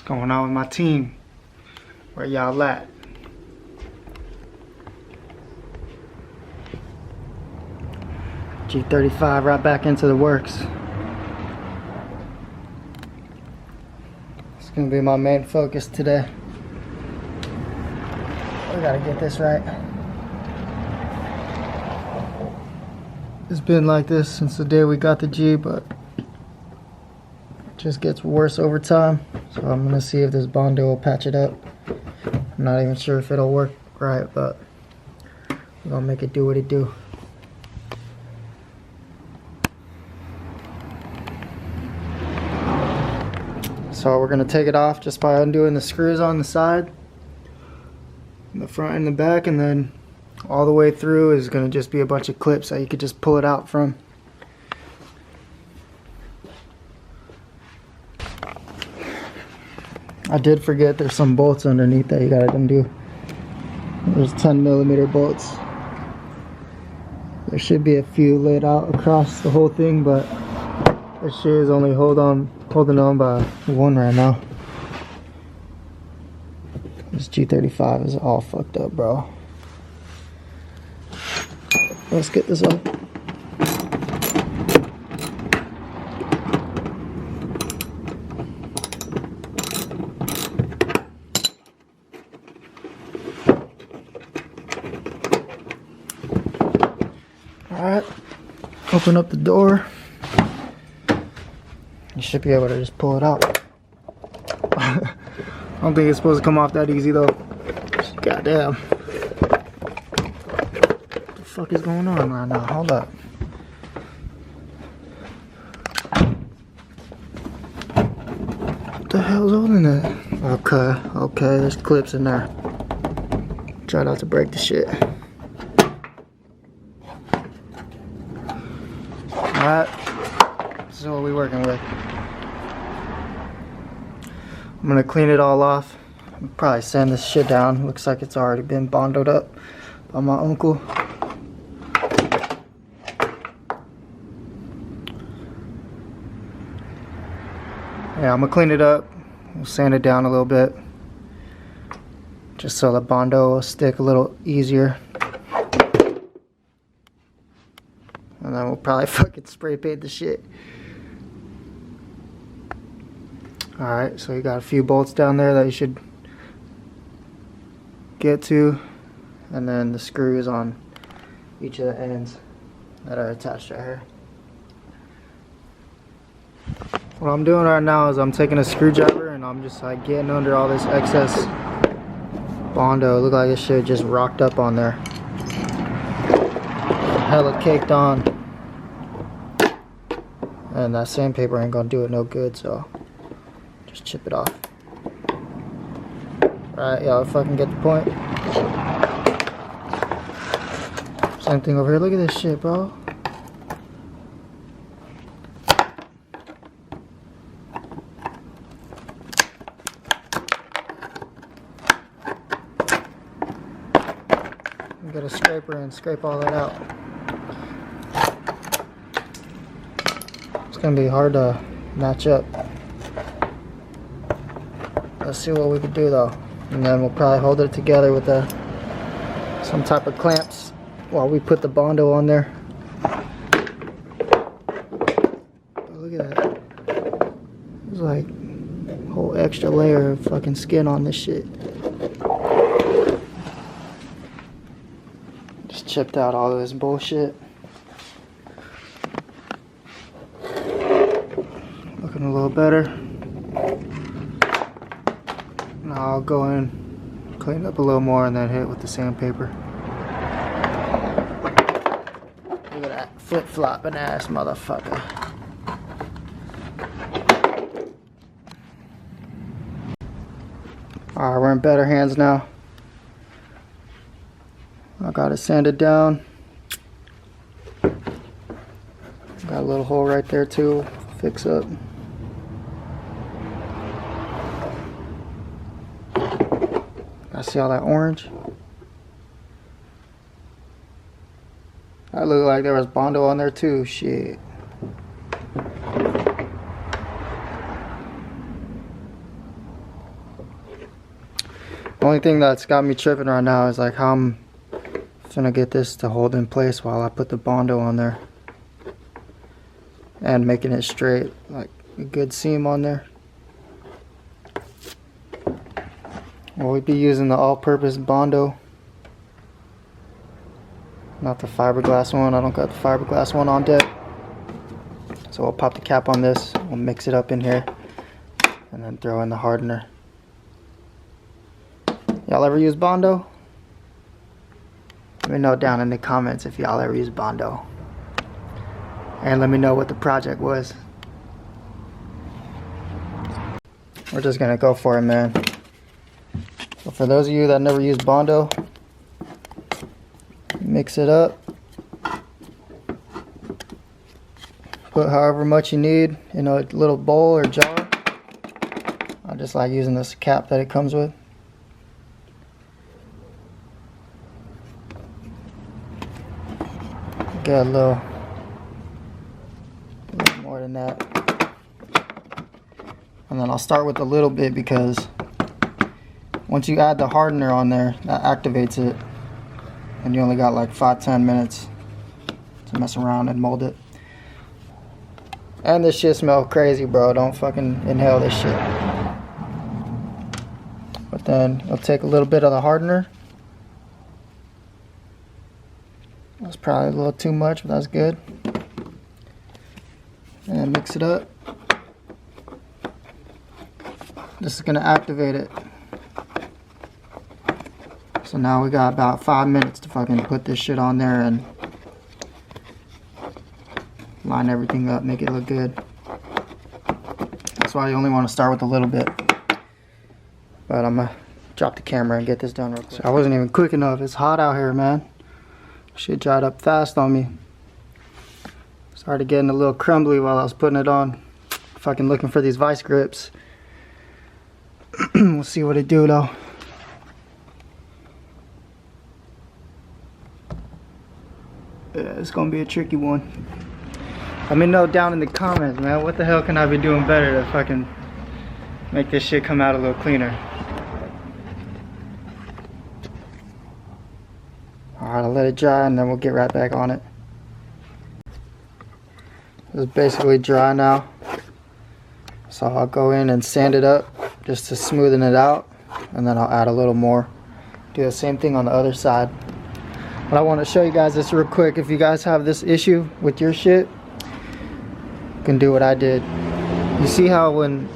going on with my team? Where y'all at? G35 right back into the works. It's gonna be my main focus today. We gotta get this right. It's been like this since the day we got the G, but it just gets worse over time. So I'm gonna see if this BONDO will patch it up. I'm not even sure if it'll work right, but we're gonna make it do what it do. So we're gonna take it off just by undoing the screws on the side, in the front and the back, and then all the way through is gonna just be a bunch of clips that you could just pull it out from. I did forget there's some bolts underneath that you gotta undo. There's 10mm bolts. There should be a few laid out across the whole thing, but this shit is only holding on by one right now. This G35 is all fucked up, bro. Let's get this up. Alright, open up the door. You should be able to just pull it out. I don't think it's supposed to come off that easy though. Goddamn. What the fuck is going on right now? Hold up. What the hell's holding that? Okay, there's clips in there. Try not to break the shit. Alright, this is what we're working with. I'm gonna clean it all off. I'll probably sand this shit down. Looks like it's already been bondoed up by my uncle. Yeah, I'm gonna clean it up. We'll sand it down a little bit, just so the bondo will stick a little easier. And then we'll probably fucking spray paint the shit. Alright, so you got a few bolts down there that you should get to, and then the screws on each of the ends that are attached right here. What I'm doing right now is I'm taking a screwdriver and I'm just like getting under all this excess bondo. Look like this shit just rocked up on there. Hella caked on. And that sandpaper ain't gonna do it no good, so just chip it off. Right, y'all fucking get the point. Same thing over here. Look at this shit, bro. Get a scraper and scrape all that out. It's gonna be hard to match up. Let's see what we can do though, and then we'll probably hold it together with some type of clamps while we put the bondo on there. Oh, look at that. There's like a whole extra layer of fucking skin on this shit. Just chipped out all of this bullshit. Looking a little better. Now I'll go in, clean up a little more, and then hit it with the sandpaper. Look at that flip-flopping ass motherfucker. Alright, we're in better hands now. I got it sanded down. Got a little hole right there too. Fix up. I see all that orange. That looked like there was bondo on there too. Shit. The only thing that's got me tripping right now is like how I'm gonna get this to hold in place while I put the Bondo on there. And making it straight, like a good seam on there. We'll be using the all-purpose Bondo. Not the fiberglass one. I don't got the fiberglass one on deck. So we'll pop the cap on this. We'll mix it up in here. And then throw in the hardener. Y'all ever use Bondo? Let me know down in the comments if y'all ever use Bondo. And let me know what the project was. We're just gonna go for it, man. So for those of you that never use Bondo, mix it up. Put however much you need in a little bowl or jar. I just like using this cap that it comes with. Get a little more than that. And then I'll start with a little bit because once you add the hardener on there, that activates it. And you only got like 5-10 minutes to mess around and mold it. And this shit smells crazy, bro. Don't fucking inhale this shit. But then I'll take a little bit of the hardener. That's probably a little too much, but that's good. And mix it up. This is gonna activate it. So now we got about 5 minutes to fucking put this shit on there and line everything up, make it look good. That's why you only want to start with a little bit. But I'm gonna drop the camera and get this done real quick. So I wasn't even quick enough. It's hot out here, man. Shit dried up fast on me. Started getting a little crumbly while I was putting it on. Fucking looking for these vice grips. We'll see what it do though. Yeah, it's gonna be a tricky one. Let me know down in the comments, man. What the hell can I be doing better to fucking make this shit come out a little cleaner? Alright, I'll let it dry and then we'll get right back on it. It's basically dry now. So I'll go in and sand it up just to smoothen it out. And then I'll add a little more. Do the same thing on the other side. But I want to show you guys this real quick. If you guys have this issue with your shit, you can do what I did. You see how when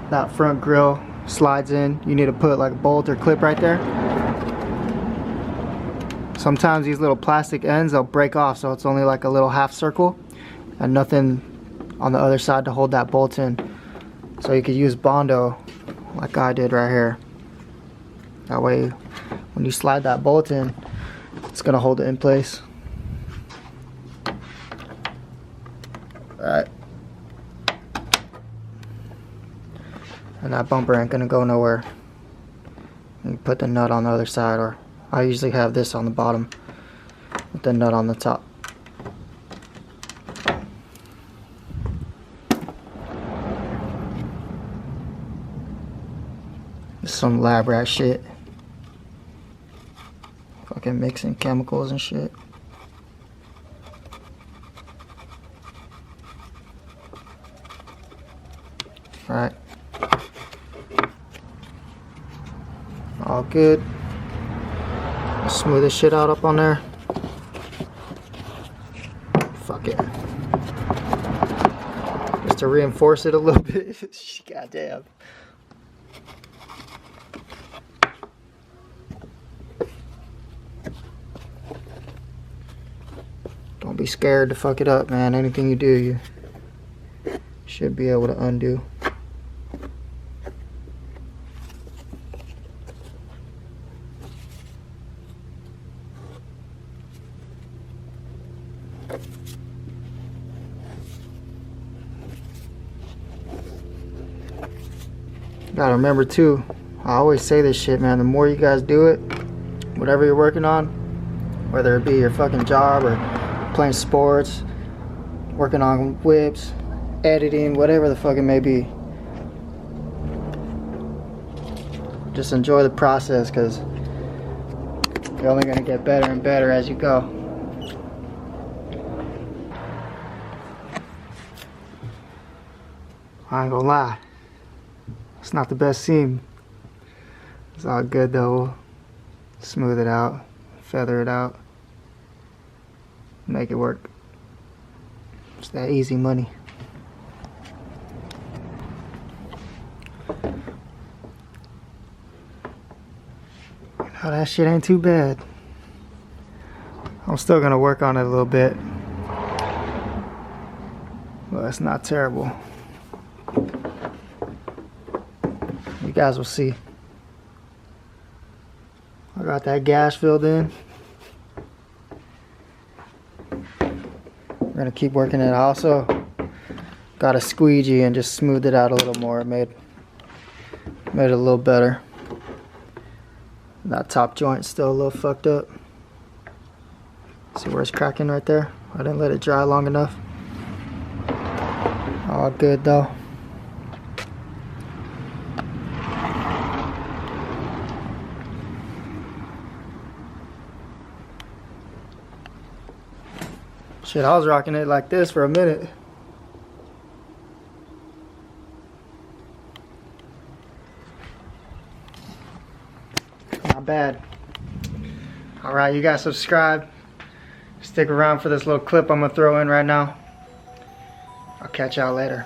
that front grill slides in, you need to put like a bolt or clip right there? Sometimes these little plastic ends, they'll break off, so it's only like a little half circle and nothing on the other side to hold that bolt in. So you could use Bondo like I did right here. That way when you slide that bolt in, it's gonna hold it in place. Alright. And that bumper ain't gonna go nowhere. You put the nut on the other side, or I usually have this on the bottom with the nut on the top. This is some lab rat shit. Fucking mixing chemicals and shit. Alright. All good. Smooth this shit out up on there. Fuck it. Just to reinforce it a little bit. Goddamn. Don't be scared to fuck it up, man. Anything you do, you should be able to undo. Gotta remember too, I always say this shit, man, the more you guys do it, whatever you're working on, whether it be your fucking job or playing sports, working on whips, editing, whatever the fuck it may be, just enjoy the process, because you're only going to get better and better as you go. I ain't gonna lie, it's not the best seam. It's all good though. Smooth it out, feather it out, make it work. It's that easy money. Oh, that shit ain't too bad. I'm still gonna work on it a little bit, but it's not terrible. You guys will see. I got that gash filled in. We're gonna keep working it. I also got a squeegee and just smoothed it out a little more. It made it a little better. That top joint's still a little fucked up. See where it's cracking right there? I didn't let it dry long enough. All good though. Shit, I was rocking it like this for a minute. Not bad. Alright, you guys subscribe. Stick around for this little clip I'm gonna throw in right now. I'll catch y'all later.